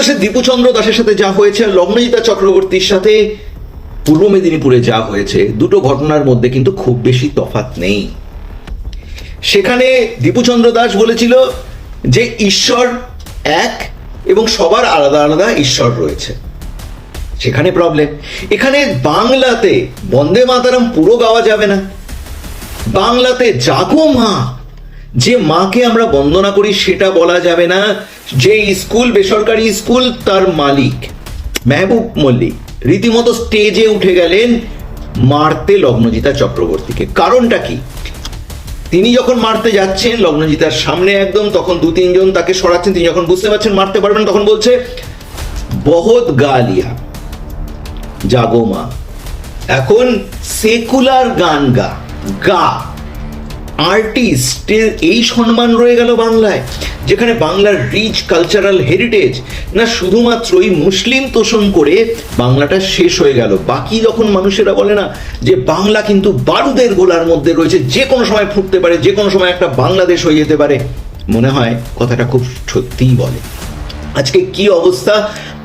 বাংলাদেশের দীপুচন্দ্র দাসের সাথে যা হয়েছে আর লগ্নজিতা চক্রবর্তীর সাথে পূর্ব মেদিনীপুরে যা হয়েছে, দুটো ঘটনার মধ্যে কিন্তু খুব বেশি তফাৎ নেই। সেখানে দীপুচন্দ্র দাস বলেছিল যে ঈশ্বর এক এবং সবার আলাদা আলাদা ঈশ্বর রয়েছে, সেখানে প্রবলেম। এখানে বাংলাতে বন্দে মাতারাম পুরো গাওয়া যাবে না, বাংলাতে জাগো মা, যে মাকে আমরা বন্দনা করি সেটা বলা যাবে না। যে স্কুল বেসরকারি স্কুল, তার মালিক মেহবুব মল্লিক রীতিমতো স্টেজে উঠে গেলেন মারতে লগ্নজিতা চক্রবর্তীকে। কারণটা কি? তিনি যখন মারতে যাচ্ছেন লগ্নজিতার সামনে একদম, তখন দু তিনজন তাকে সরাচ্ছেন। তিনি যখন বুঝতে পারছেন মারতে পারবেন, তখন বলছে বহুত গা লিয়া, জাগো মা। এখন সেকুলার গান গা আর্টিস্টের এই সম্মান রয়ে গেল বাংলায়, যেখানে বাংলার রিচ কালচারাল হেরিটেজ না শুধুমাত্রই মুসলিম তোষণ করে বাংলাটা শেষ হয়ে গেল। বাকি যখন মানুষেরা বলে না যে বাংলা কিন্তু বারুদের গোলার মধ্যে রয়েছে, যে কোনো সময় ফুটতে পারে, যে কোনো সময় একটা বাংলাদেশ হয়ে যেতে পারে, মনে হয় কথাটা খুব সত্যিই বলে। আজকে কি অবস্থা,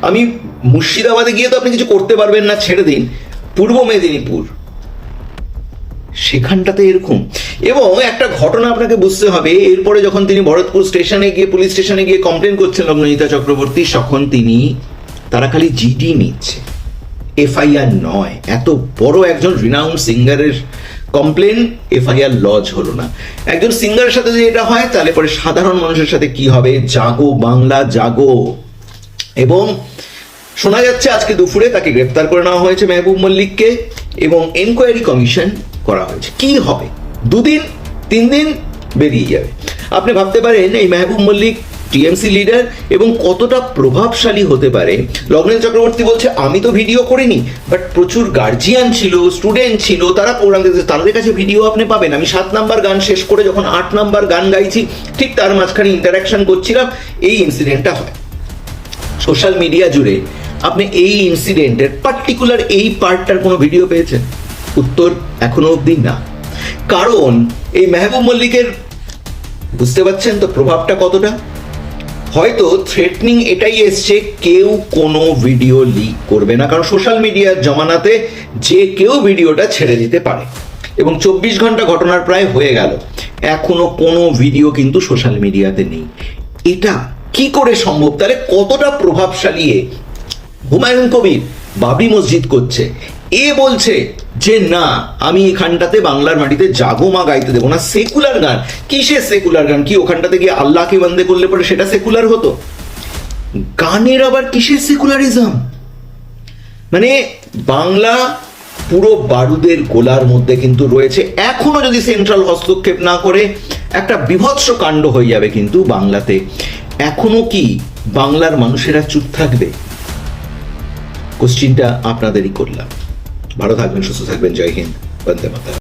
আমি মুর্শিদাবাদে গিয়ে তো আপনি কিছু করতে পারবেন না, ছেড়ে দিন, পূর্ব মেদিনীপুর সেখানটাতে এরকম। এবং একটা ঘটনা আপনাকে বুঝতে হবে, এরপরে যখন তিনি ভরতপুর স্টেশনে গিয়ে, পুলিশ স্টেশনে গিয়ে কমপ্লেন করছেন লগ্নজিতা চক্রবর্তী, তখন তারা খালি জিডি নিচ্ছে, এফআইআর নয়। এত বড় একজন রিনাউন্ড সিঙ্গারের কমপ্লেন, এফআইআর লজ হলো না। একজন সিঙ্গারের সাথে যদি এটা হয়, তাহলে পরে সাধারণ মানুষের সাথে কি হবে? জাগো বাংলা জাগো। এবং শোনা যাচ্ছে আজকে দুপুরে তাকে গ্রেপ্তার করে নেওয়া হয়েছে মেহবুব মল্লিককে, এবং এনকোয়ারি কমিশন করা হয়েছে। কি হবে? 2 দিন 3 দিন বেরিয়ে যাবে। আপনি ভাবতে পারেন এই মেহবুব মল্লিক টিএমসি লিডার এবং কতটা প্রভাবশালী হতে পারে। লগ্নজিতা চক্রবর্তী বলছে আমি তো ভিডিও করিনি, বাট প্রচুর গার্জিয়ান ছিল, স্টুডেন্ট ছিল, তারা প্রোগ্রাম দেখতে, তাদের কাছে ভিডিও আপনি পাবেন। আমি 7 নাম্বার গান শেষ করে যখন 8 নাম্বার গান গাইছি, ঠিক তার মাঝখানে ইন্টারাকশন করছিলাম, এই ইনসিডেন্টটা হয়। সোশ্যাল মিডিয়া জুড়ে আপনি এই ইনসিডেন্টের পার্টিকুলার এই পার্টটার কোনো ভিডিও পেয়েছেন? উত্তর এখনো অবধি না। কারণ এই মেহবুব মল্লিকের, বুঝতে পারছেন তো প্রভাবটা কতটা? হয়তো থ্রেটনিং এটাই এসছে, কেউ কোনো ভিডিও লিক করবে না, কারণ সোশ্যাল মিডিয়ার জমানাতে যে কেউ ভিডিওটা ছেড়ে দিতে পারে। এবং 24 ঘন্টা ঘটনার প্রায় হয়ে গেল, এখনো কোনো ভিডিও কিন্তু সোশ্যাল মিডিয়াতে নেই। এটা কি করে সম্ভব? তাহলে কতটা প্রভাবশালী? হুমায়ুন কবির বাবরি মসজিদ করছে, এ বলছে যে না, আমি এখানটাতে বাংলার মাটিতে জাগো মা গাইতে দেবো না। সেকুলার গান, কিসের সেকুলার গান? কি ওখানটাতে গিয়ে আল্লাহকে বন্দে করলে পরে সেটা সেকুলার হতো? গানের আবার কিসের সেকুলারিজম? মানে বাংলা পুরো বারুদের গোলার মধ্যে কিন্তু রয়েছে। এখনো যদি সেন্ট্রাল হস্তক্ষেপ না করে, একটা বিভৎস কাণ্ড হয়ে যাবে কিন্তু বাংলাতে। এখনো কি বাংলার মানুষেরা চুপ থাকবে? কোশ্চিনটা আপনাদেরই করলাম। ভালো থাকবেন, সুস্থ থাকবেন, জয় হিন্দ, বন্দে মাতরম।